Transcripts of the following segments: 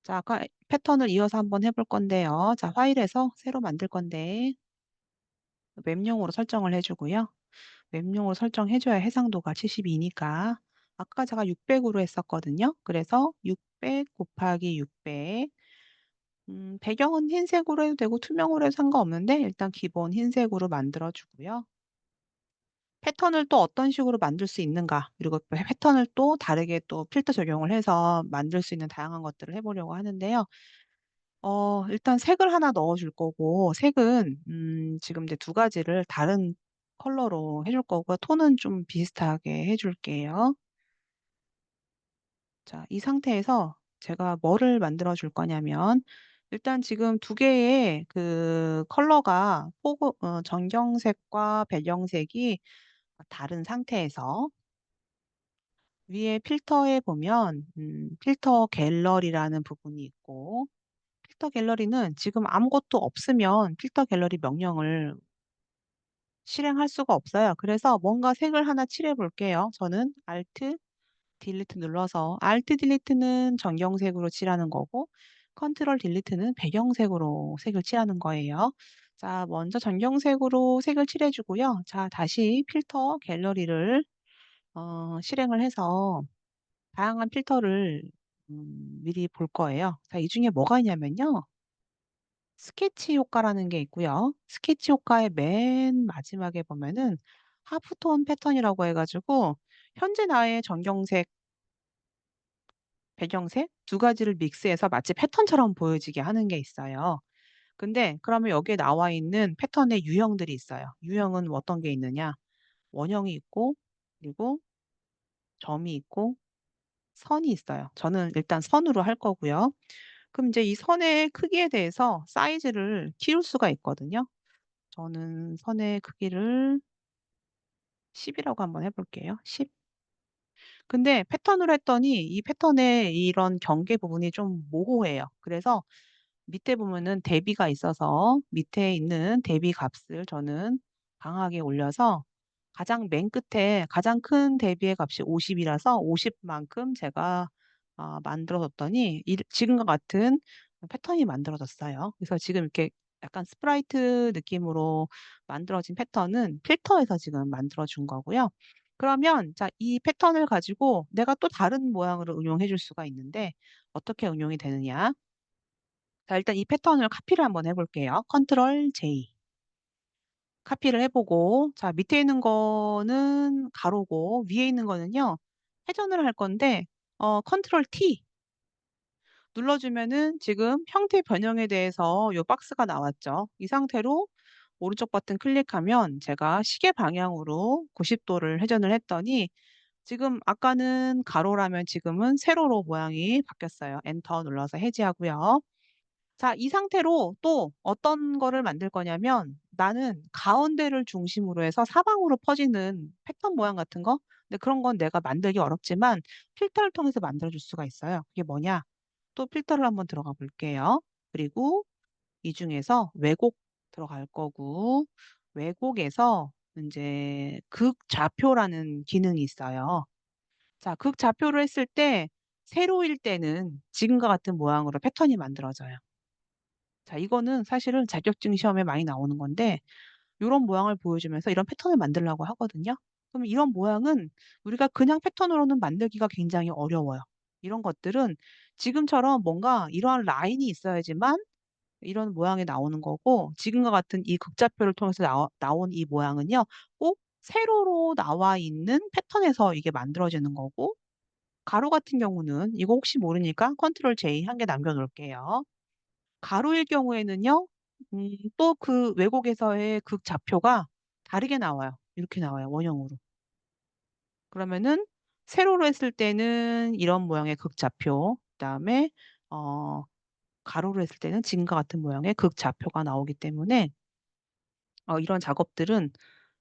자, 아까 패턴을 이어서 한번 해볼 건데요. 자, 파일에서 새로 만들 건데 웹용으로 설정을 해주고요. 웹용으로 설정해줘야 해상도가 72니까 아까 제가 600으로 했었거든요. 그래서 600 곱하기 600 배경은 흰색으로 해도 되고 투명으로 해도 상관없는데 일단 기본 흰색으로 만들어 주고요. 패턴을 또 어떤 식으로 만들 수 있는가, 그리고 패턴을 또 다르게 또 필터 적용을 해서 만들 수 있는 다양한 것들을 해보려고 하는데요. 일단 색을 하나 넣어줄 거고, 색은 지금 이제 두 가지를 다른 컬러로 해줄 거고요. 톤은 좀 비슷하게 해줄게요. 자, 이 상태에서 제가 뭐를 만들어 줄 거냐면, 일단 지금 두 개의 그 컬러가 전경색과 배경색이 다른 상태에서 위에 필터에 보면 필터 갤러리라는 부분이 있고, 필터 갤러리는 지금 아무것도 없으면 필터 갤러리 명령을 실행할 수가 없어요. 그래서 뭔가 색을 하나 칠해 볼게요. 저는 Alt 딜리트 눌러서, Alt 딜리트는 전경색으로 칠하는 거고 컨트롤 딜리트는 배경색으로 색을 칠하는 거예요. 자, 먼저 전경색으로 색을 칠해 주고요. 자, 다시 필터 갤러리를 실행을 해서 다양한 필터를 미리 볼 거예요. 자, 이 중에 뭐가 있냐면요. 스케치 효과라는 게 있고요. 스케치 효과의 맨 마지막에 보면은 하프톤 패턴이라고 해가지고 현재 나의 전경색, 배경색 두 가지를 믹스해서 마치 패턴처럼 보여지게 하는 게 있어요. 근데 그러면 여기에 나와 있는 패턴의 유형들이 있어요. 유형은 어떤 게 있느냐? 원형이 있고, 그리고 점이 있고, 선이 있어요. 저는 일단 선으로 할 거고요. 그럼 이제 이 선의 크기에 대해서 사이즈를 키울 수가 있거든요. 저는 선의 크기를 10이라고 한번 해볼게요. 10. 근데 패턴으로 했더니 이 패턴의 이런 경계 부분이 좀 모호해요. 그래서 밑에 보면은 대비가 있어서 밑에 있는 대비 값을 저는 강하게 올려서 가장 맨 끝에 가장 큰 대비의 값이 50이라서 50만큼 제가 만들어뒀더니 지금과 같은 패턴이 만들어졌어요. 그래서 지금 이렇게 약간 스프라이트 느낌으로 만들어진 패턴은 필터에서 지금 만들어준 거고요. 그러면 자, 이 패턴을 가지고 내가 또 다른 모양으로 응용해 줄 수가 있는데 어떻게 응용이 되느냐? 자, 일단 이 패턴을 카피를 한번 해볼게요. 컨트롤 J. 카피를 해보고, 자, 밑에 있는 거는 가로고, 위에 있는 거는요, 회전을 할 건데, 컨트롤 T 눌러주면은 지금 형태 변형에 대해서 요 박스가 나왔죠. 이 상태로 오른쪽 버튼 클릭하면 제가 시계 방향으로 90도를 회전을 했더니 지금 아까는 가로라면 지금은 세로로 모양이 바뀌었어요. 엔터 눌러서 해제하고요. 자, 이 상태로 또 어떤 거를 만들 거냐면 나는 가운데를 중심으로 해서 사방으로 퍼지는 패턴 모양 같은 거? 근데 그런 건 내가 만들기 어렵지만 필터를 통해서 만들어줄 수가 있어요. 그게 뭐냐? 또 필터를 한번 들어가 볼게요. 그리고 이 중에서 왜곡 들어갈 거고, 왜곡에서 이제 극좌표라는 기능이 있어요. 자, 극좌표를 했을 때 세로일 때는 지금과 같은 모양으로 패턴이 만들어져요. 자, 이거는 사실은 자격증 시험에 많이 나오는 건데, 이런 모양을 보여주면서 이런 패턴을 만들려고 하거든요. 그럼 이런 모양은 우리가 그냥 패턴으로는 만들기가 굉장히 어려워요. 이런 것들은 지금처럼 뭔가 이러한 라인이 있어야지만 이런 모양이 나오는 거고, 지금과 같은 이 극좌표를 통해서 나온 이 모양은요, 꼭 세로로 나와 있는 패턴에서 이게 만들어지는 거고, 가로 같은 경우는 이거 혹시 모르니까 컨트롤 J 한 개 남겨놓을게요. 가로일 경우에는요, 또 그 왜곡에서의 극좌표가 다르게 나와요. 이렇게 나와요, 원형으로. 그러면은 세로로 했을 때는 이런 모양의 극좌표, 그다음에 어, 가로로 했을 때는 지금과 같은 모양의 극좌표가 나오기 때문에 이런 작업들은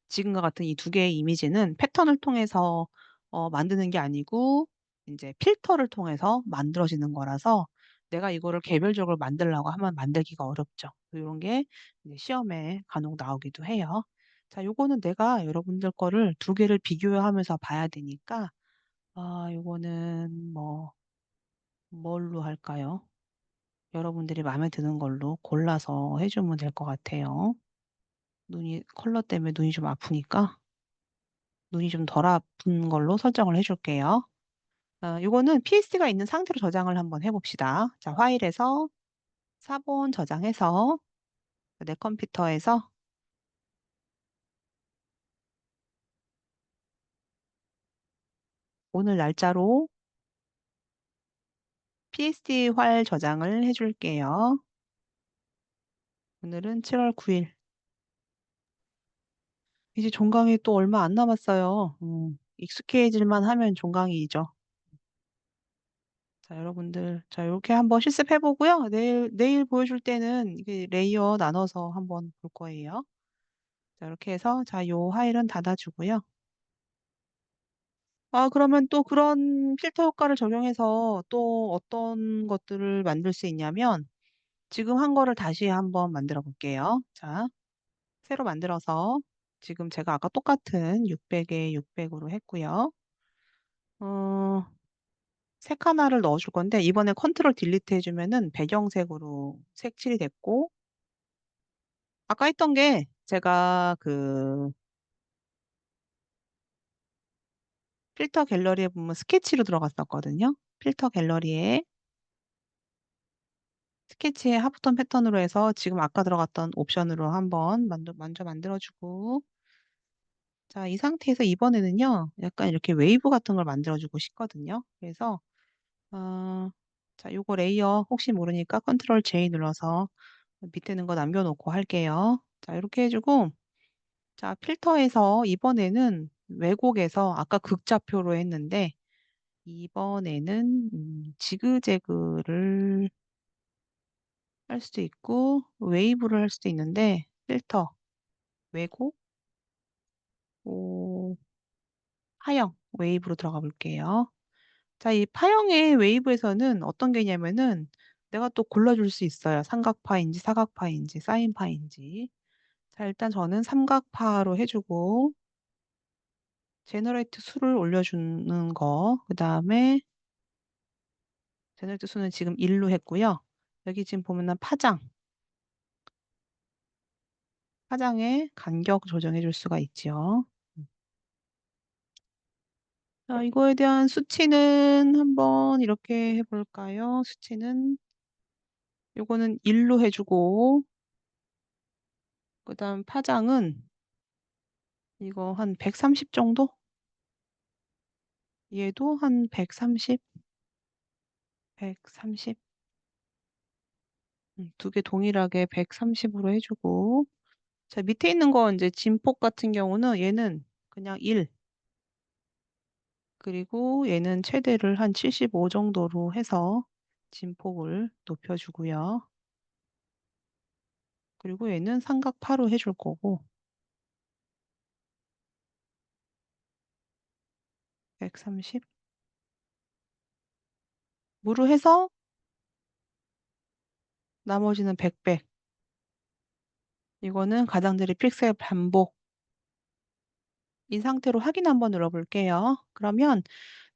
지금과 같은 이 두 개의 이미지는 패턴을 통해서 만드는 게 아니고 이제 필터를 통해서 만들어지는 거라서 내가 이거를 개별적으로 만들려고 하면 만들기가 어렵죠. 이런 게 이제 시험에 간혹 나오기도 해요. 자, 요거는 내가 여러분들 거를 두 개를 비교하면서 봐야 되니까 요거는 뭐 뭘로 할까요? 여러분들이 마음에 드는 걸로 골라서 해 주면 될 것 같아요. 눈이 컬러 때문에 눈이 좀 아프니까 눈이 좀 덜 아픈 걸로 설정을 해 줄게요. 요거는 PS가 있는 상태로 저장을 한번 해 봅시다. 자, 파일에서 사본 저장해서 내 컴퓨터에서 오늘 날짜로 PSD 활 저장을 해 줄게요. 오늘은 7월 9일. 이제 종강이 또 얼마 안 남았어요. 익숙해질만 하면 종강이죠. 자, 여러분들, 자, 이렇게 한번 실습해 보고요. 내일 보여줄 때는 이게 레이어 나눠서 한번 볼 거예요. 자, 이렇게 해서, 자, 요 파일은 닫아주고요. 그러면 또 그런 필터 효과를 적용해서 또 어떤 것들을 만들 수 있냐면, 지금 한 거를 다시 한번 만들어 볼게요. 자, 새로 만들어서, 지금 제가 아까 똑같은 600에 600으로 했고요. 어, 색 하나를 넣어줄 건데, 이번에 컨트롤 딜리트 해주면은 배경색으로 색칠이 됐고, 아까 했던 게 제가 그 필터 갤러리에 보면 스케치로 들어갔었거든요. 필터 갤러리에 스케치에 하프톤 패턴으로 해서 지금 아까 들어갔던 옵션으로 한번 먼저 만들어주고, 자, 이 상태에서 이번에는요, 약간 이렇게 웨이브 같은 걸 만들어주고 싶거든요. 그래서, 어, 자, 요거 레이어 혹시 모르니까 컨트롤 J 눌러서 밑에 있는 거 남겨놓고 할게요. 자, 이렇게 해주고, 자, 필터에서 이번에는 왜곡에서 아까 극좌표로 했는데, 이번에는 지그재그를 할 수도 있고 웨이브를 할 수도 있는데 필터, 왜곡, 오, 파형, 웨이브로 들어가 볼게요. 자, 이 파형의 웨이브에서는 어떤 게 있냐면은 내가 또 골라줄 수 있어요. 삼각파인지 사각파인지 사인파인지. 자, 일단 저는 삼각파로 해주고 제너레이트 수를 올려주는 거. 그 다음에 제너레이트 수는 지금 1로 했고요. 여기 지금 보면은 파장의 간격 조정해 줄 수가 있죠. 자, 이거에 대한 수치는 한번 이렇게 해볼까요? 수치는 요거는 1로 해주고 그 다음 파장은 이거 한 130 정도? 얘도 한 130, 130. 두 개 동일하게 130으로 해주고 자, 밑에 있는 거 이제 진폭 같은 경우는 얘는 그냥 1 그리고 얘는 최대를 한 75 정도로 해서 진폭을 높여주고요. 그리고 얘는 삼각파로 해줄 거고 130 무로 해서 나머지는 100, 이거는 가장자리 픽셀 반복 이 상태로 확인 한번 눌러볼게요. 그러면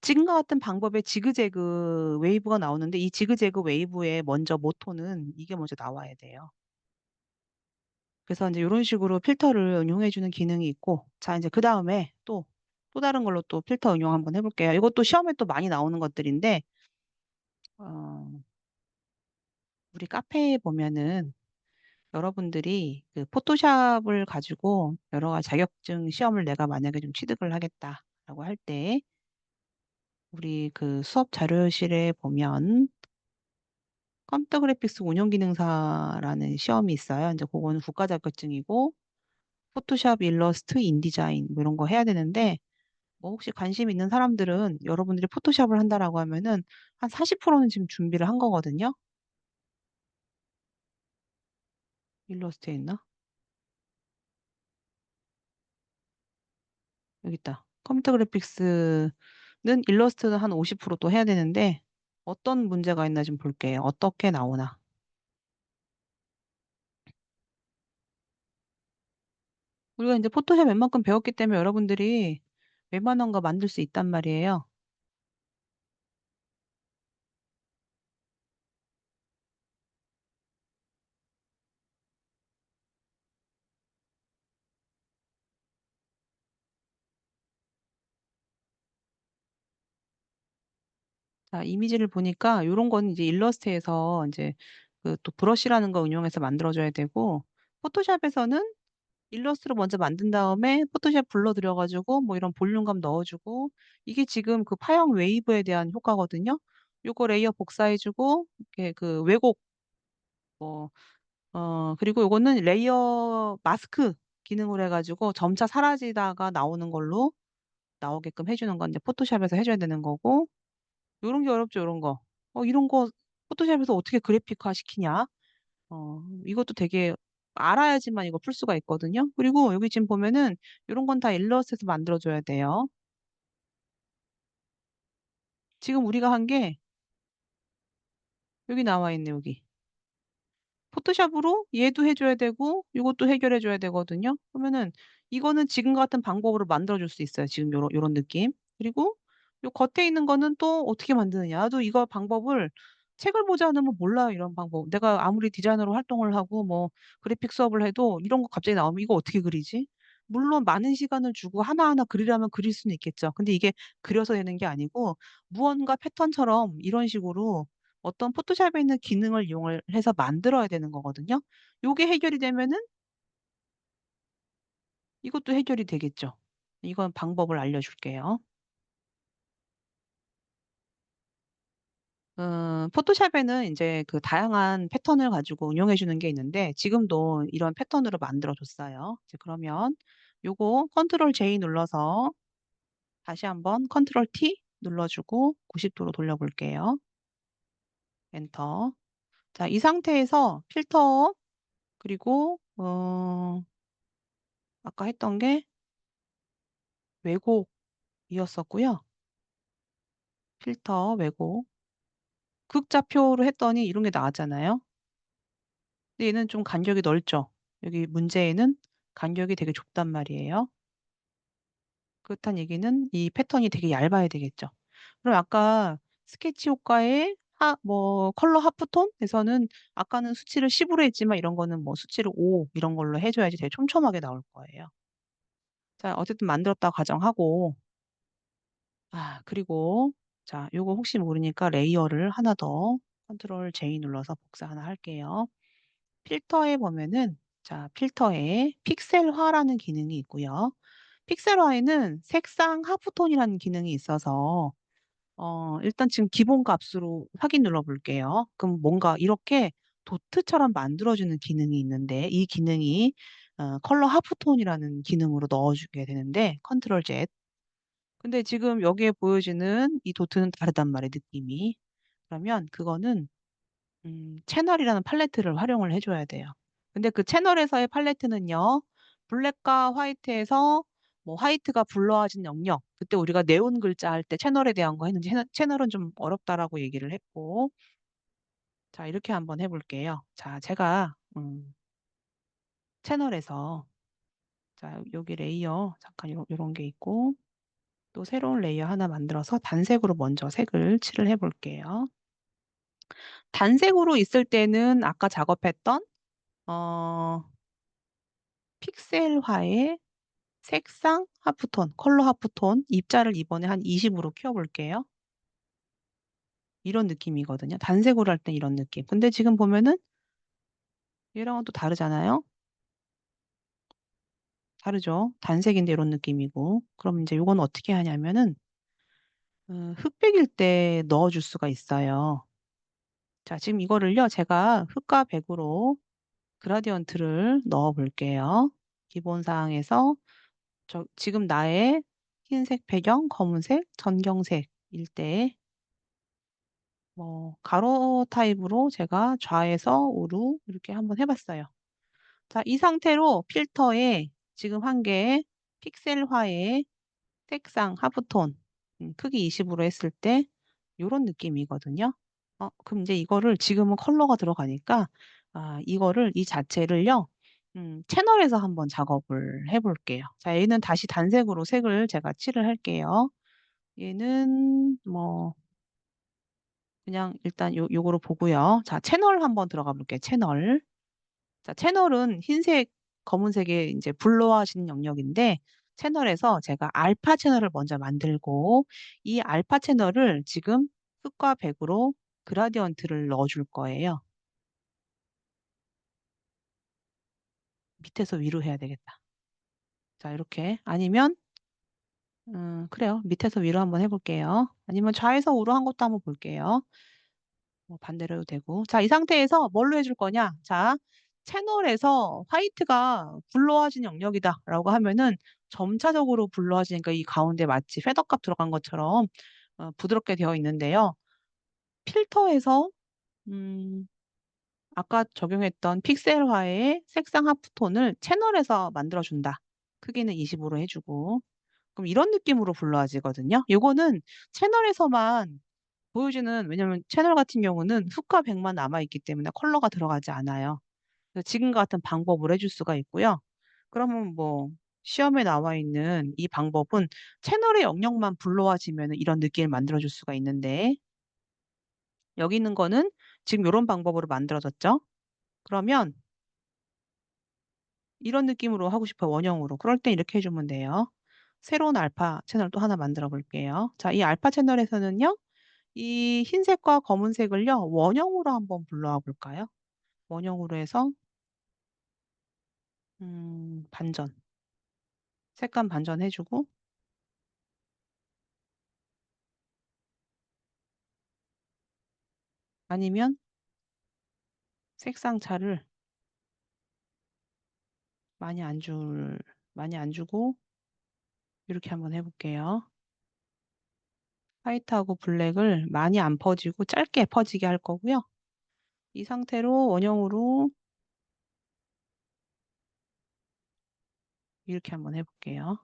지금과 같은 방법의 지그재그 웨이브가 나오는데 이 지그재그 웨이브의 먼저 모토는 이게 먼저 나와야 돼요. 그래서 이제 이런 식으로 필터를 응용해주는 기능이 있고 자 이제 그 다음에 또 다른 걸로 또 필터 응용 한번 해볼게요. 이것도 시험에 또 많이 나오는 것들인데 어, 우리 카페에 보면은 여러분들이 그 포토샵을 가지고 여러 가지 자격증 시험을 내가 만약에 좀 취득을 하겠다라고 할 때 우리 그 수업 자료실에 보면 컴퓨터 그래픽스 운영 기능사라는 시험이 있어요. 이제 그거는 국가 자격증이고 포토샵, 일러스트, 인디자인 뭐 이런 거 해야 되는데 뭐 혹시 관심 있는 사람들은 여러분들이 포토샵을 한다라고 하면은 한 40%는 지금 준비를 한 거거든요. 일러스트에 있나? 여기 있다. 컴퓨터 그래픽스는 일러스트는 한 50%또 해야 되는데 어떤 문제가 있나 좀 볼게요. 어떻게 나오나. 우리가 이제 포토샵 웬만큼 배웠기 때문에 여러분들이 웬만한 거 만들 수 있단 말이에요. 자, 이미지를 보니까 요런 건 이제 일러스트에서 인제 그 또 브러쉬라는 거 응용해서 만들어 줘야 되고, 포토샵에서는 일러스트로 먼저 만든 다음에 포토샵 불러 들여 가지고 뭐 이런 볼륨감 넣어 주고, 이게 지금 그 파형 웨이브에 대한 효과거든요. 요거 레이어 복사해 주고, 이렇게 그 왜곡 뭐 그리고 요거는 레이어 마스크 기능으로 해 가지고 점차 사라지다가 나오는 걸로 나오게끔 해 주는 건 이제 포토샵에서 해 줘야 되는 거고, 요런 게 어렵죠, 요런 거. 이런 거 포토샵에서 어떻게 그래픽화 시키냐. 이것도 되게 알아야지만 이거 풀 수가 있거든요. 그리고 여기 지금 보면은 요런 건 다 일러스트에서 만들어 줘야 돼요. 지금 우리가 한 게 여기 나와 있네, 여기. 포토샵으로 얘도 해 줘야 되고 요것도 해결해 줘야 되거든요. 그러면은 이거는 지금 같은 방법으로 만들어 줄 수 있어요, 지금 요런 느낌. 그리고 요 겉에 있는 거는 또 어떻게 만드느냐. 나도 이거 방법을 책을 보지 않으면 몰라요, 이런 방법. 내가 아무리 디자이너로 활동을 하고 뭐 그래픽 수업을 해도 이런 거 갑자기 나오면 '이거 어떻게 그리지?' 물론 많은 시간을 주고 하나하나 그리라면 그릴 수는 있겠죠. 근데 이게 그려서 되는 게 아니고 무언가 패턴처럼 이런 식으로 어떤 포토샵에 있는 기능을 이용을 해서 만들어야 되는 거거든요. 요게 해결이 되면은 이것도 해결이 되겠죠. 이건 방법을 알려줄게요. 포토샵에는 인제 그 다양한 패턴을 가지고 응용해 주는 게 있는데 지금도 이런 패턴으로 만들어 줬어요. 이제 그러면 요거 컨트롤 J 눌러서 다시 한번 컨트롤 T 눌러 주고 90 도로 돌려 볼게요. 엔터. 자, 이 상태에서 필터, 그리고 아까 했던 게 왜곡이었었고요. 필터, 왜곡, 극좌표로 했더니 이런 게 나왔잖아요. 근데 얘는 좀 간격이 넓죠. 여기 문제에는 간격이 되게 좁단 말이에요. 그렇다는 얘기는 이 패턴이 되게 얇아야 되겠죠. 그럼 아까 스케치 효과의 컬러 하프톤에서는 아까는 수치를 10 으로 했지만 이런 거는 뭐 수치를 5 이런 걸로 해 줘야지 되게 촘촘하게 나올 거예요. 자, 어쨌든 만들었다고 가정하고, 그리고 자, 요거 혹시 모르니까 레이어를 하나 더 컨트롤 J 눌러서 복사 하나 할게요. 필터에 보면은, 자, 필터에 픽셀화라는 기능이 있고요. 픽셀화에는 색상 하프톤이라는 기능이 있어서 일단 지금 기본 값으로 확인 눌러 볼게요. 그럼 뭔가 이렇게 도트처럼 만들어 주는 기능이 있는데, 이 기능이 컬러 하프톤이라는 기능으로 넣어 주게 되는데, 컨트롤 Z. 근데 지금 여기에 보여지는 이 도트는 다르단 말이에요, 느낌이. 그러면 그거는 채널이라는 팔레트를 활용을 해 줘야 돼요. 근데 그 채널에서의 팔레트는요, 블랙과 화이트에서 뭐 화이트가 블러아진 영역, 그때 우리가 네온 글자 할 때 채널에 대한 거 했는데 채널은 좀 어렵다라고 얘기를 했고. 자, 이렇게 한번 해 볼게요. 자, 제가 채널에서, 자, 여기 레이어 잠깐 요런 게 있고, 또 새로운 레이어 하나 만들어서 단색으로 먼저 색을 칠을 해 볼게요. 단색으로 있을 때는 아까 작업했던 어 픽셀화의 색상 하프톤, 컬러 하프톤 입자를 이번에 한 20 으로 키워 볼게요. 이런 느낌이거든요. 단색으로 할 땐 이런 느낌. 근데 지금 보면은 얘랑은 또 다르잖아요. 다르죠. 단색인데 요런 느낌이고. 그럼 인제 요거는 어떻게 하냐면은 흑백일 때 넣어 줄 수가 있어요. 자, 지금 이거를요, 제가 흑과 백으로 그라디언트를 넣어 볼게요. 기본 사항에서 지금 나의 흰색 배경, 검은색, 전경색일 때 뭐 가로 타입으로 제가 좌에서 우로 이렇게 한번 해 봤어요. 자, 이 상태로 필터에 지금 한 게 픽셀화의 색상 하프톤, 크기 20 으로 했을 때 요런 느낌이거든요. 그럼 인제 이거를 지금은 컬러가 들어가니까 이거를 이 자체를요, 채널에서 한번 작업을 해 볼게요. 자, 얘는 다시 단색으로 색을 제가 칠을 할게요. 얘는 뭐 그냥 일단 요거로 보고요. 자, 채널 한번 들어가 볼게요, 채널. 자, 채널은 흰색, 검은색의 인제 블러하신 영역인데, 채널에서 제가 알파 채널을 먼저 만들고 이 알파 채널을 지금 흑과 백으로 그라디언트를 넣어줄 거예요. 밑에서 위로 해야 되겠다. 자, 이렇게. 아니면, 그래요. 밑에서 위로 한번 해볼게요. 아니면 좌에서 우로 한 것도 한번 볼게요. 뭐 반대로 해도 되고. 자, 이 상태에서 뭘로 해줄 거냐? 자, 채널에서 화이트가 불러와진 영역이다라고 하면은 점차적으로 불러와지니까 이 가운데 마치 패더값 들어간 것처럼 부드럽게 되어 있는데요. 필터에서 음, 아까 적용했던 픽셀화의 색상 하프톤을 채널에서 만들어준다. 크기는 20으로 해주고. 그럼 이런 느낌으로 불러와지거든요. 요거는 채널에서만 보여주는, 왜냐면 채널 같은 경우는 흑과 백만 남아있기 때문에 컬러가 들어가지 않아요. 그래서 지금과 같은 방법을 해줄 수가 있고요. 그러면 뭐 시험에 나와 있는 이 방법은 채널의 영역만 불러와지면 이런 느낌을 만들어줄 수가 있는데 여기 있는 거는 지금 이런 방법으로 만들어졌죠. 그러면 이런 느낌으로 하고 싶어요. 원형으로. 그럴 땐 이렇게 해주면 돼요. 새로운 알파 채널 또 하나 만들어 볼게요. 자, 이 알파 채널에서는요. 이 흰색과 검은색을요. 원형으로 한번 불러와 볼까요? 원형으로 해서 반전. 색감 반전 해주고 아니면 색상 차를 많이 안 줄, 많이 안 주고 이렇게 한번 해볼게요. 화이트하고 블랙을 많이 안 퍼지고 짧게 퍼지게 할 거고요. 이 상태로 원형으로 이렇게 한번 해볼게요.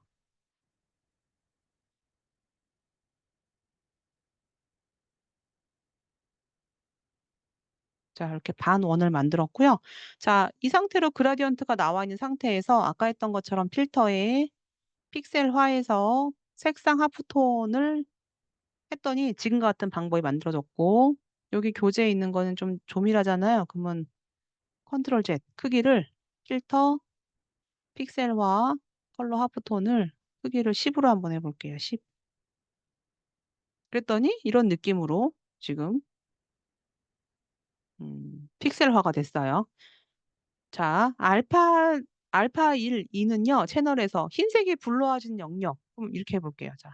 자, 이렇게 반원을 만들었고요. 자, 이 상태로 그라디언트가 나와 있는 상태에서 아까 했던 것처럼 필터에 픽셀화해서 색상 하프톤을 했더니 지금과 같은 방법이 만들어졌고 여기 교재에 있는 거는 좀 조밀하잖아요. 그러면 컨트롤 Z 크기를 필터 픽셀화 컬러 하프톤을 크기를 10으로 한번 해볼게요. 10. 그랬더니 이런 느낌으로 지금 픽셀화가 됐어요. 자, 알파 1, 2는요, 채널에서 흰색이 불러와진 영역. 그럼 이렇게 해볼게요. 자,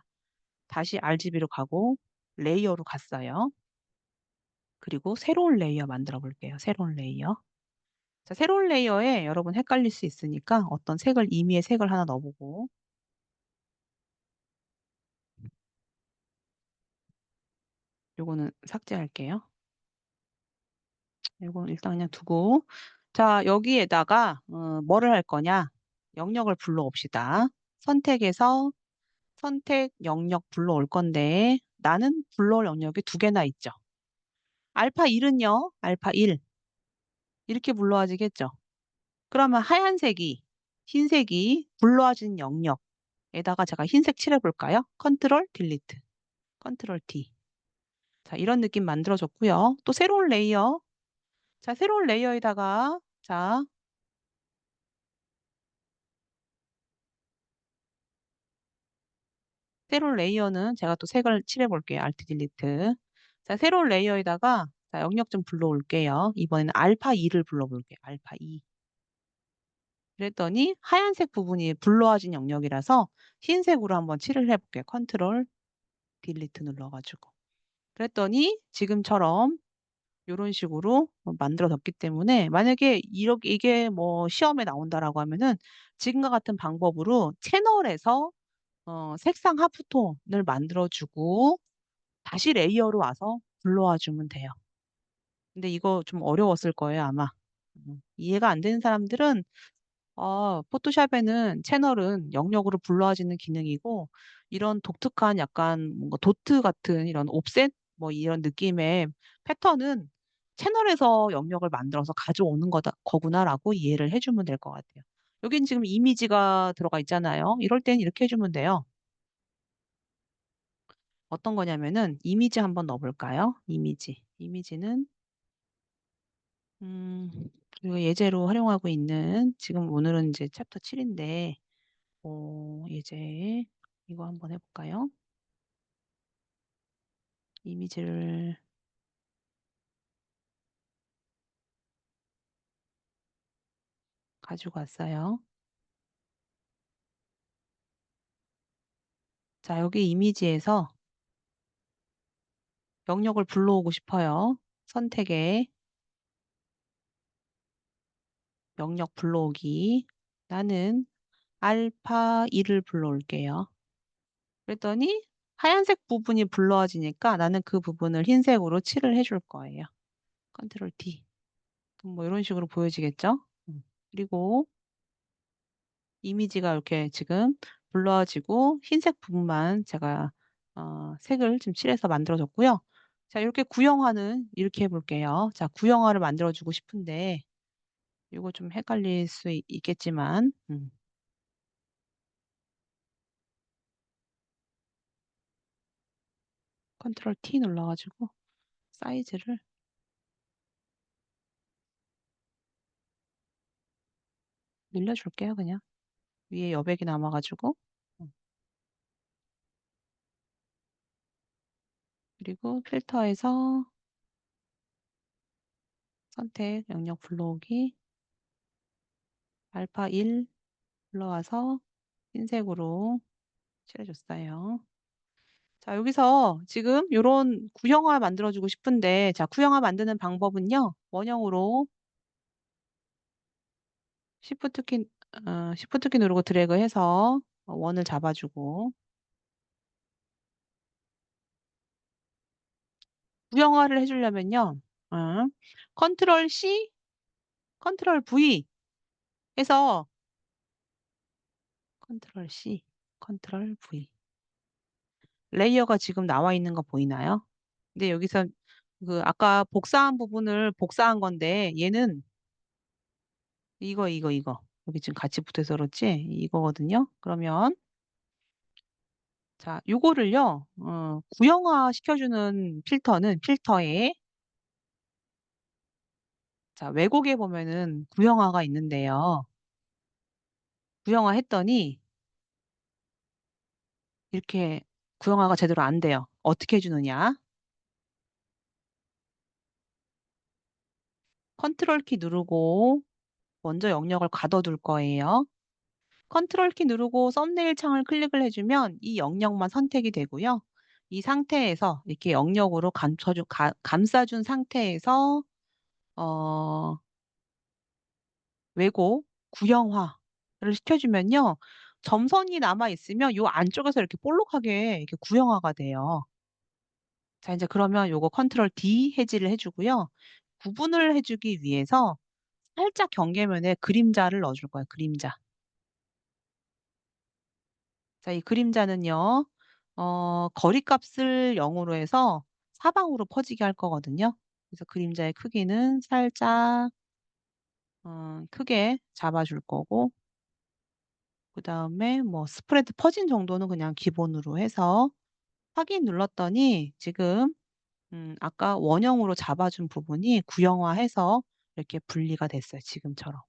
다시 RGB로 가고, 레이어로 갔어요. 그리고 새로운 레이어 만들어 볼게요. 새로운 레이어. 자, 새로운 레이어에 여러분 헷갈릴 수 있으니까 어떤 색을, 임의의 색을 하나 넣어보고, 요거는 삭제할게요. 요거는 일단 그냥 두고. 자, 여기에다가, 뭐를 할 거냐? 영역을 불러옵시다. 선택해서 선택 영역 불러올 건데 나는 불러올 영역이 두 개나 있죠. 알파 1은요. 알파 1 이렇게 불러와지겠죠. 그러면 하얀색이 흰색이 불러와진 영역에다가 제가 흰색 칠해볼까요? 컨트롤 딜리트 컨트롤 D. 자, 이런 느낌 만들어줬고요. 또 새로운 레이어. 자, 새로운 레이어에다가 자, 새로운 레이어는 제가 또 색을 칠해볼게요. 알트 딜리트. 자, 새로운 레이어에다가 자, 영역 좀 불러올게요. 이번에는 알파 2를 불러볼게요. 알파 2. 그랬더니 하얀색 부분이 불러와진 영역이라서 흰색으로 한번 칠을 해볼게요. 컨트롤 딜리트 눌러가지고. 그랬더니 지금처럼 이런 식으로 만들어졌기 때문에 만약에 이렇게 이게 뭐 시험에 나온다라고 하면은 지금과 같은 방법으로 채널에서 색상 하프톤을 만들어주고 다시 레이어로 와서 불러와 주면 돼요. 근데 이거 좀 어려웠을 거예요, 아마. 이해가 안 되는 사람들은 포토샵에는 채널은 영역으로 불러와지는 기능이고 이런 독특한 약간 뭔가 도트 같은 이런 옵셋 뭐 이런 느낌의 패턴은 채널에서 영역을 만들어서 가져오는 거구나라고 이해를 해주면 될 것 같아요. 여긴 지금 이미지가 들어가 있잖아요. 이럴 땐 이렇게 해주면 돼요. 어떤 거냐면은 이미지 한번 넣어볼까요? 이미지. 이미지는 음, 이거 예제로 활용하고 있는 지금 오늘은 이제 챕터 7인데 예제 이거 한번 해볼까요? 이미지를 가지고 왔어요. 자, 여기 이미지에서 영역을 불러오고 싶어요. 선택에 영역 불러오기. 나는 알파 1을 불러올게요. 그랬더니 하얀색 부분이 불러지니까 나는 그 부분을 흰색으로 칠을 해줄 거예요. 컨트롤 D. 그럼 뭐 이런 식으로 보여지겠죠? 그리고 이미지가 이렇게 지금 불러지고 흰색 부분만 제가 색을 좀 칠해서 만들어줬고요. 자, 이렇게 구형화는 이렇게 해볼게요. 자, 구형화를 만들어주고 싶은데 이거 좀 헷갈릴 수 있겠지만 컨트롤 T 눌러가지고 사이즈를 늘려줄게요. 그냥 위에 여백이 남아가지고 음, 그리고 필터에서 선택 영역 불러오기 알파 1 불러와서 흰색으로 칠해줬어요. 자, 여기서 지금 요런 구형화 만들어주고 싶은데, 자, 구형화 만드는 방법은요, 원형으로 Shift 키, Shift 키 누르고 드래그 해서 원을 잡아주고, 구형화를 해주려면요, 어, 컨트롤 C, 컨트롤 V 해서, 컨트롤 C, 컨트롤 V. 레이어가 지금 나와 있는 거 보이나요? 근데 여기서 그 아까 복사한 부분을 복사한 건데, 얘는 이거. 여기 지금 같이 붙어서 그렇지? 이거거든요. 그러면, 자, 요거를요, 구형화 시켜주는 필터는 필터에, 자, 왜곡에 보면은 구형화가 있는데요. 구형화 했더니, 이렇게 구형화가 제대로 안 돼요. 어떻게 해주느냐? 컨트롤 키 누르고, 먼저 영역을 가둬둘 거예요. 컨트롤 키 누르고 썸네일 창을 클릭을 해주면 이 영역만 선택이 되고요. 이 상태에서 이렇게 영역으로 감싸준 상태에서 어, 왜곡, 구형화를 시켜주면요. 점선이 남아 있으면 요 안쪽에서 이렇게 볼록하게 이렇게 구형화가 돼요. 자, 이제 그러면 요거 컨트롤 D 해지를 해주고요. 구분을 해주기 위해서 살짝 경계면에 그림자를 넣어줄 거예요. 그림자. 자, 이 그림자는요, 거리값을 0으로 해서 사방으로 퍼지게 할 거거든요. 그래서 그림자의 크기는 살짝 크게 잡아줄 거고, 그 다음에 뭐 스프레드 퍼진 정도는 그냥 기본으로 해서 확인 눌렀더니 지금 아까 원형으로 잡아준 부분이 구형화해서 이렇게 분리가 됐어요. 지금처럼.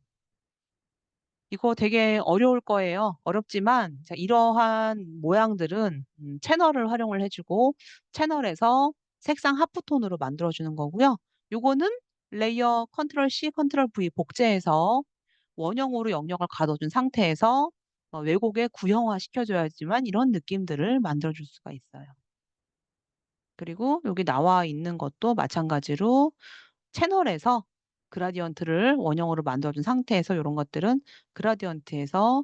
이거 되게 어려울 거예요. 어렵지만 자, 이러한 모양들은 채널을 활용을 해주고 채널에서 색상 하프톤으로 만들어주는 거고요. 요거는 레이어 컨트롤 C, 컨트롤 V 복제해서 원형으로 영역을 가둬준 상태에서 왜곡에 구형화 시켜줘야지만 이런 느낌들을 만들어줄 수가 있어요. 그리고 여기 나와 있는 것도 마찬가지로 채널에서 그라디언트를 원형으로 만들어준 상태에서 이런 것들은 그라디언트에서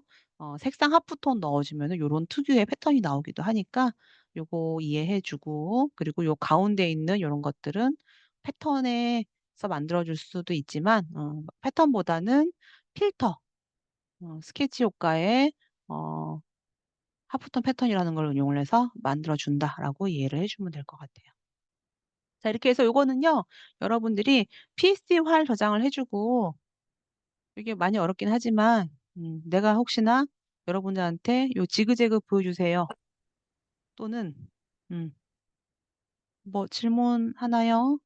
색상 하프톤 넣어주면 이런 특유의 패턴이 나오기도 하니까 요거 이해해주고 그리고 요 가운데 있는 이런 것들은 패턴에서 만들어줄 수도 있지만 패턴보다는 필터, 스케치 효과에 어, 하프톤 패턴이라는 걸 응용을 해서 만들어준다라고 이해를 해주면 될 것 같아요. 자, 이렇게 해서 요거는요, 여러분들이 PSD 화일 저장을 해주고, 이게 많이 어렵긴 하지만, 내가 혹시나 여러분들한테 요 지그재그 보여주세요. 또는, 음, 뭐 질문 하나요?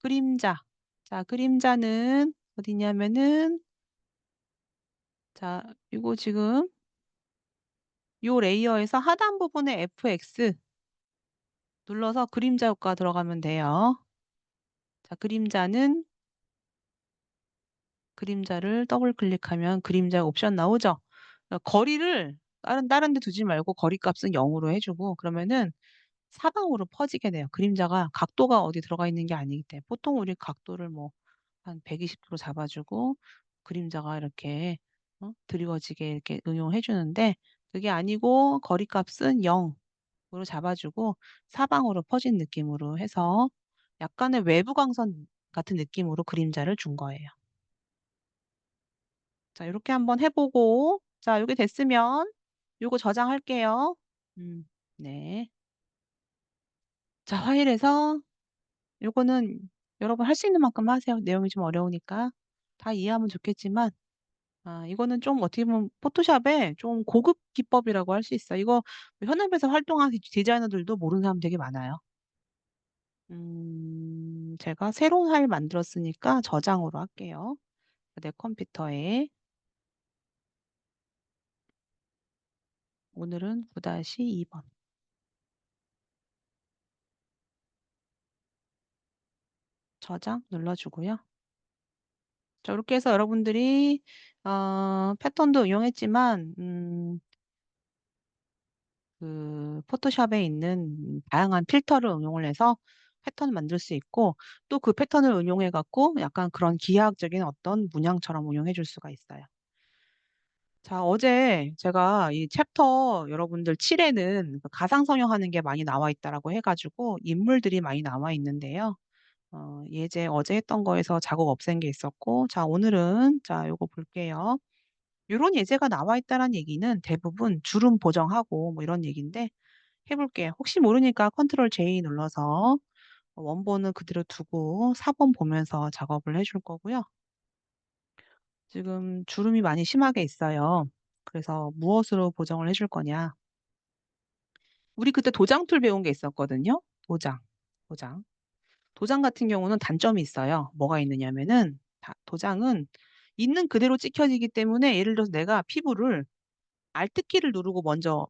그림자. 자, 그림자는 어디냐면은, 자, 이거 지금 요 레이어에서 하단 부분에 FX 눌러서 그림자 효과 들어가면 돼요. 자, 그림자를 더블 클릭하면 그림자 옵션 나오죠? 거리를 다른 데 두지 말고 거리 값은 0 으로 해 주고 그러면은 사방으로 퍼지게 돼요. 그림자가 각도가 어디 들어가 있는 게 아니기 때문에. 보통 우리 각도를 뭐 한 120도 잡아 주고 그림자가 이렇게 드리워지게 이렇게 응용해 주는데 그게 아니고 거리 값은 0 으로 잡아 주고 사방으로 퍼진 느낌으로 해서 약간의 외부 광선 같은 느낌으로 그림자를 준 거예요. 자, 요렇게 한번 해 보고 자, 요게 됐으면 요거 저장할게요. 음 네. 자, 파일에서 요거는 여러분 할 수 있는 만큼 하세요. 내용이 좀 어려우니까. 다 이해하면 좋겠지만 이거는 좀 어떻게 보면 포토샵의 좀 고급 기법이라고 할 수 있어요. 이거 현업에서 활동하는 디자이너들도 모르는 사람 되게 많아요. 제가 새로운 파일 만들었으니까 저장으로 할게요. 내 컴퓨터에 오늘은 9-2 번 저장 눌러 주고요. 자, 요렇게 해서 여러분들이 패턴도 이용했지만 포토샵에 있는 다양한 필터를 응용을 해서 패턴을 만들 수 있고 또 그 패턴을 응용해 갖고 약간 그런 기하학적인 어떤 문양처럼 응용해 줄 수가 있어요. 자, 어제 제가 이 챕터 여러분들 7 에는 그 가상 성형하는 게 많이 나와 있다라고 해 가지고 인물들이 많이 나와 있는데요. 어제 했던 거에서 자국 없앤 게 있었고 자, 오늘은 자, 요거 볼게요. 요런 예제가 나와 있다라는 얘기는 대부분 주름 보정하고 뭐 이런 얘기인데 해 볼게요. 혹시 모르니까 컨트롤 J 눌러서 원본은 그대로 두고 4번 보면서 작업을 해줄 거고요. 지금 주름이 많이 심하게 있어요. 그래서 무엇으로 보정을 해줄 거냐. 우리 그때 도장 툴 배운 게 있었거든요. 도장. 도장 같은 경우는 단점이 있어요. 뭐가 있느냐면은 도장은 있는 그대로 찍혀지기 때문에 예를 들어서 내가 피부를 Alt 키를 누르고 먼저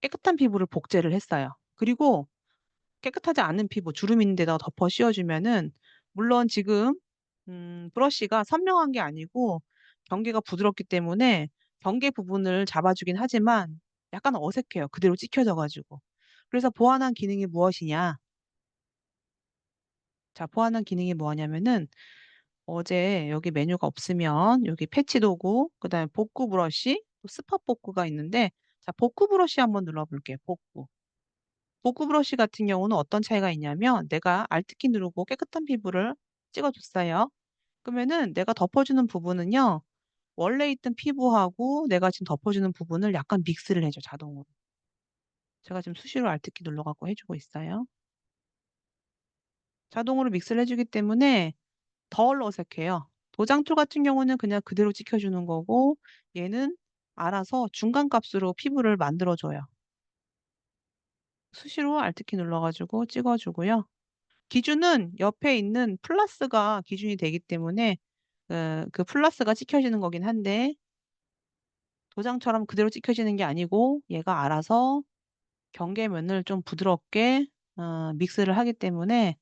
깨끗한 피부를 복제를 했어요. 그리고 깨끗하지 않은 피부 주름 있는 데다가 덮어 씌워 주면은 물론 지금 브러쉬가 선명한 게 아니고 경계가 부드럽기 때문에 경계 부분을 잡아 주긴 하지만 약간 어색해요, 그대로 찍혀져 가지고. 그래서 보완한 기능이 무엇이냐. 자, 보완한 기능이 뭐냐면은 어제 여기 메뉴가 없으면 여기 패치 도구 그다음에 복구 브러쉬 또 스팟 복구가 있는데 자, 복구 브러쉬 한번 눌러 볼게요, 복구. 복구 브러쉬 같은 경우는 어떤 차이가 있냐면 내가 Alt 키 누르고 깨끗한 피부를 찍어 줬어요. 그러면은 내가 덮어 주는 부분은요. 원래 있던 피부하고 내가 지금 덮어 주는 부분을 약간 믹스를 해 줘 자동으로. 제가 지금 수시로 Alt 키 눌러 갖고 해 주고 있어요. 자동으로 믹스를 해 주기 때문에 덜 어색해요. 도장 툴 같은 경우는 그냥 그대로 찍혀 주는 거고 얘는 알아서 중간 값으로 피부를 만들어 줘요. 수시로 Alt 키 눌러 가지고 찍어 주고요. 기준은 옆에 있는 플러스가 기준이 되기 때문에 그 플러스가 찍혀지는 거긴 한데 도장처럼 그대로 찍혀지는 게 아니고 얘가 알아서 경계면을 좀 부드럽게 믹스를 하기 때문에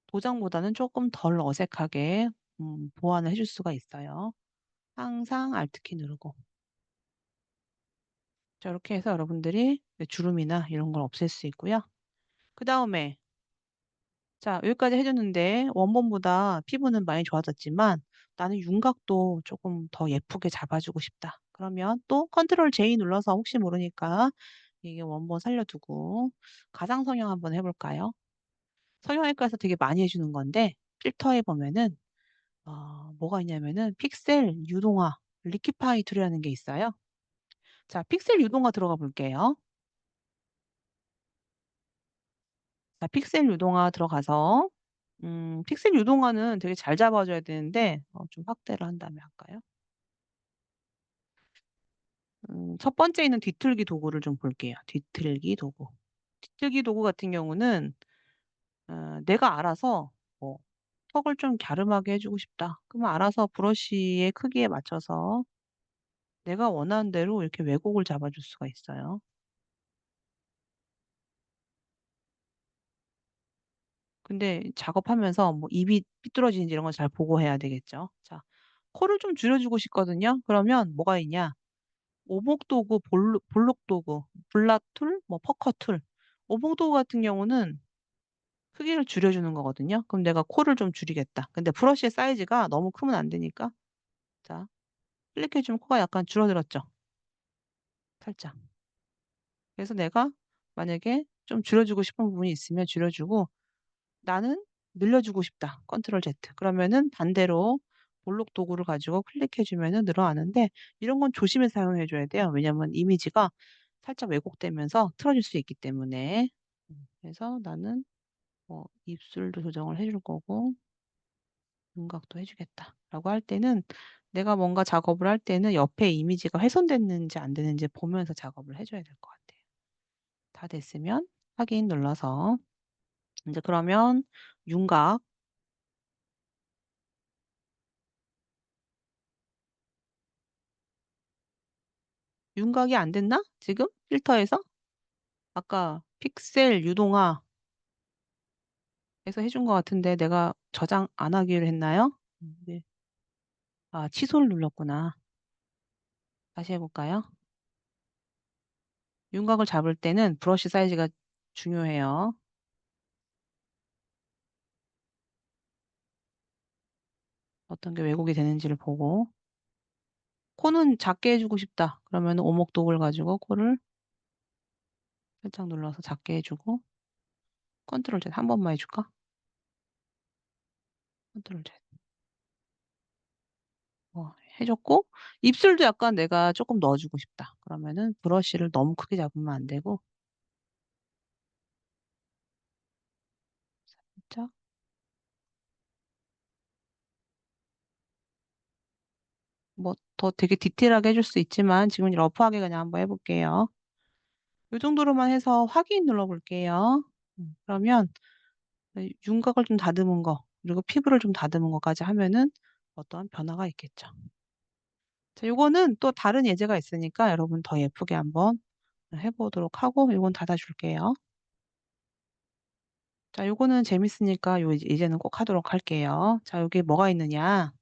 도장보다는 쪼끔 덜 어색하게 보완을 해줄 수가 있어요. 항상 Alt 키 누르고. 자, 이렇게 해서 여러분들이 주름이나 이런 걸 없앨 수 있고요. 그다음에 자, 여기까지 해 줬는데 원본보다 피부는 많이 좋아졌지만 '나는 윤곽도 쪼끔 더 예쁘게 잡아 주고 싶다.' 그러면 또 컨트롤 J 눌러서 혹시 모르니까 이게 원본 살려 두고 가상 성형 한번 해 볼까요? 성형외과에서 되게 많이 해 주는 건데 필터에 보면은 뭐가 있냐면은 픽셀 유동화 리퀴파이 툴이라는 게 있어요. 자, 픽셀 유동화 들어가 볼게요. 자, 픽셀 유동화 들어가서 픽셀 유동화는 되게 잘 잡아 줘야 되는데 좀 확대를 한 다음에 할까요? 첫 번째 있는 뒤틀기 도구를 좀 볼게요. 뒤틀기 도구. 뒤틀기 도구 같은 경우는 내가 알아서 뭐 '턱을 좀 갸름하게 해 주고 싶다.' 그러면 알아서 브러쉬의 크기에 맞춰서 내가 원하는 대로 이렇게 왜곡을 잡아 줄 수가 있어요. 근데 작업하면서 뭐 입이 삐뚤어지는지 이런 걸 잘 보고 해야 되겠죠. 자, 코를 좀 줄여 주고 싶거든요. 그러면 뭐가 있냐? 오목도구, 볼록도구, 블라툴, 뭐 퍼커툴. 오목도구 같은 경우는 크기를 줄여주는 거거든요. 그럼 내가 코를 좀 줄이겠다. 근데 브러쉬의 사이즈가 너무 크면 안 되니까. 자, 클릭해주면 코가 약간 줄어들었죠. 살짝. 그래서 내가 만약에 좀 줄여주고 싶은 부분이 있으면 줄여주고 나는 늘려주고 싶다. 컨트롤 Z. 그러면은 반대로 볼록 도구를 가지고 클릭해주면은 늘어나는데 이런 건 조심해서 사용해줘야 돼요. 왜냐면 이미지가 살짝 왜곡되면서 틀어질 수 있기 때문에. 그래서 나는 뭐 입술도 조정을 해줄 거고 윤곽도 해주겠다. 라고 할 때는 내가 뭔가 작업을 할 때는 옆에 이미지가 훼손됐는지 안 되는지 보면서 작업을 해줘야 될 것 같아요. 다 됐으면 확인 눌러서 이제 그러면 윤곽 윤곽이 안 됐나? 지금 필터에서 아까 픽셀 유동화에서 해준 것 같은데 내가 저장 안 하기로 했나요? 네. 아, 취소를 눌렀구나. 다시 해볼까요? 윤곽을 잡을 때는 브러쉬 사이즈가 중요해요. 어떤 게 왜곡이 되는지를 보고 코는 작게 해주고 싶다. 그러면 오목독을 가지고 코를 살짝 눌러서 작게 해주고 컨트롤 Z 한 번만 해줄까? 컨트롤 Z 해줬고 입술도 약간 내가 조금 넣어주고 싶다. 그러면은 브러쉬를 너무 크게 잡으면 안 되고 살짝 뭐 더 되게 디테일하게 해줄 수 있지만 지금 러프하게 그냥 한번 해볼게요. 이 정도로만 해서 확인 눌러볼게요. 그러면 윤곽을 좀 다듬은 거 그리고 피부를 좀 다듬은 것까지 하면은 어떠한 변화가 있겠죠. 자, 요거는 또 다른 예제가 있으니까 여러분 더 예쁘게 한번 해보도록 하고 요건 닫아줄게요. 자, 요거는 재밌으니까 이제는 꼭 하도록 할게요. 자, 여기 뭐가 있느냐?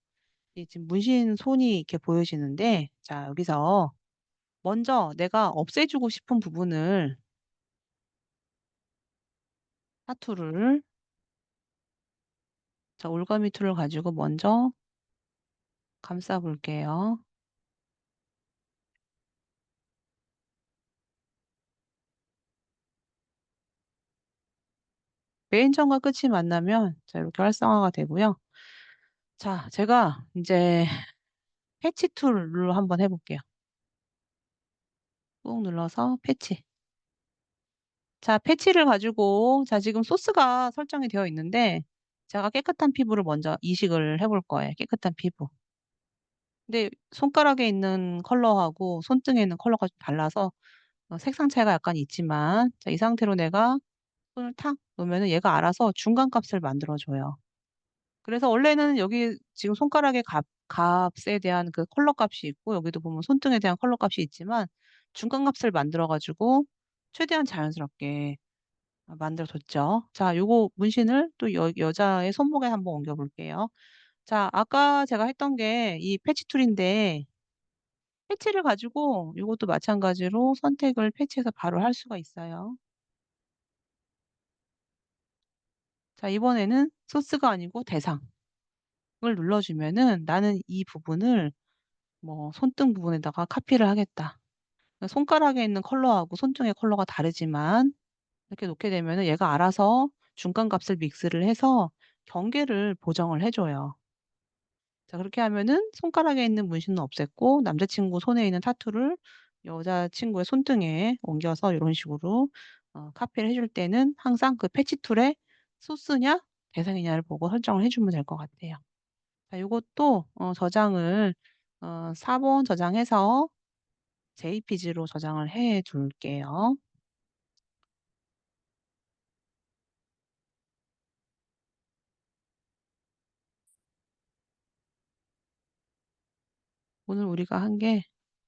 이 지금 문신 손이 이렇게 보여지는데, 자, 여기서 먼저 내가 없애주고 싶은 부분을 타투를, 자, 올가미 툴을 가지고 먼저 감싸 볼게요. 메인 점과 끝이 만나면, 자, 이렇게 활성화가 되고요. 자, 제가 이제 패치 툴로 한번 해볼게요. 꾹 눌러서 패치. 자, 패치를 가지고, 자, 지금 소스가 설정이 되어 있는데, 제가 깨끗한 피부를 먼저 이식을 해볼 거예요. 깨끗한 피부. 근데 손가락에 있는 컬러하고 손등에 있는 컬러가 좀 달라서 색상 차이가 약간 있지만, 자, 이 상태로 내가 손을 탁 놓으면은 얘가 알아서 중간 값을 만들어줘요. 그래서 원래는 여기 지금 손가락의 값에 대한 그 컬러 값이 있고, 여기도 보면 손등에 대한 컬러 값이 있지만, 중간 값을 만들어가지고 최대한 자연스럽게 만들어뒀죠. 자, 요거 문신을 또 여자의 손목에 한번 옮겨볼게요. 자, 아까 제가 했던 게 이 패치 툴인데, 패치를 가지고 이것도 마찬가지로 선택을 패치해서 바로 할 수가 있어요. 자, 이번에는 소스가 아니고 대상을 눌러주면은 나는 이 부분을 뭐 손등 부분에다가 카피를 하겠다. 손가락에 있는 컬러하고 손등의 컬러가 다르지만 이렇게 놓게 되면은 얘가 알아서 중간 값을 믹스를 해서 경계를 보정을 해줘요. 자, 그렇게 하면은 손가락에 있는 문신은 없앴고 남자친구 손에 있는 타투를 여자친구의 손등에 옮겨서 이런 식으로 카피를 해줄 때는 항상 그 패치 툴에 소스냐 대상이냐를 보고 설정을 해주면 될 것 같아요. 자, 이것도 저장을 4번 저장해서 JPG로 저장을 해 둘게요. 오늘 우리가 한 게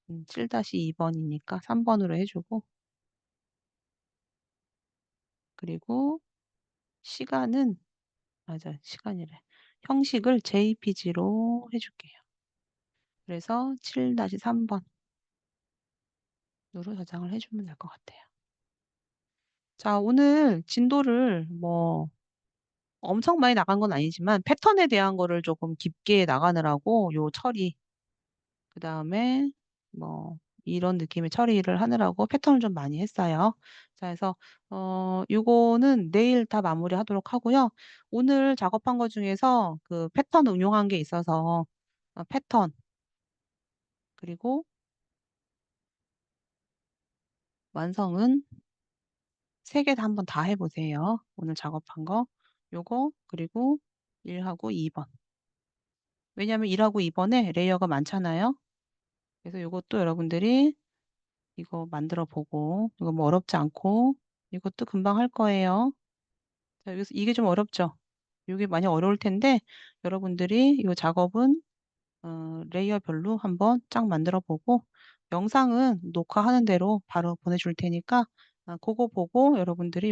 7-2번이니까 3번으로 해주고 그리고 시간은 맞아. 시간이래. 형식을 JPG로 해 줄게요. 그래서 7-3 번으로 저장을 해 주면 될 것 같아요. 자, 오늘 진도를 뭐 엄청 많이 나간 건 아니지만 패턴에 대한 거를 조금 깊게 나가느라고 요 처리, 그다음에 뭐 이런 느낌의 처리를 하느라고 패턴을 좀 많이 했어요. 자, 그래서 요거는 내일 다 마무리하도록 하고요. 오늘 작업한 것 중에서 그 패턴 응용한 게 있어서 패턴 그리고 완성은 3개 다 한번 다 해 보세요. 오늘 작업한 거. 요거 그리고 1 하고 2 번. 왜냐하면 1 하고 2 번에 레이어가 많잖아요. 그래서 요것도 여러분들이 이거 만들어 보고, 이거 뭐 어렵지 않고 이것도 금방 할 거예요. 자, 여기서 이게 좀 어렵죠? 요게 많이 어려울 텐데 여러분들이 요 작업은 레이어별로 한번 쫙 만들어 보고, 영상은 녹화하는 대로 바로 보내줄 테니까 고거 보고 여러분들이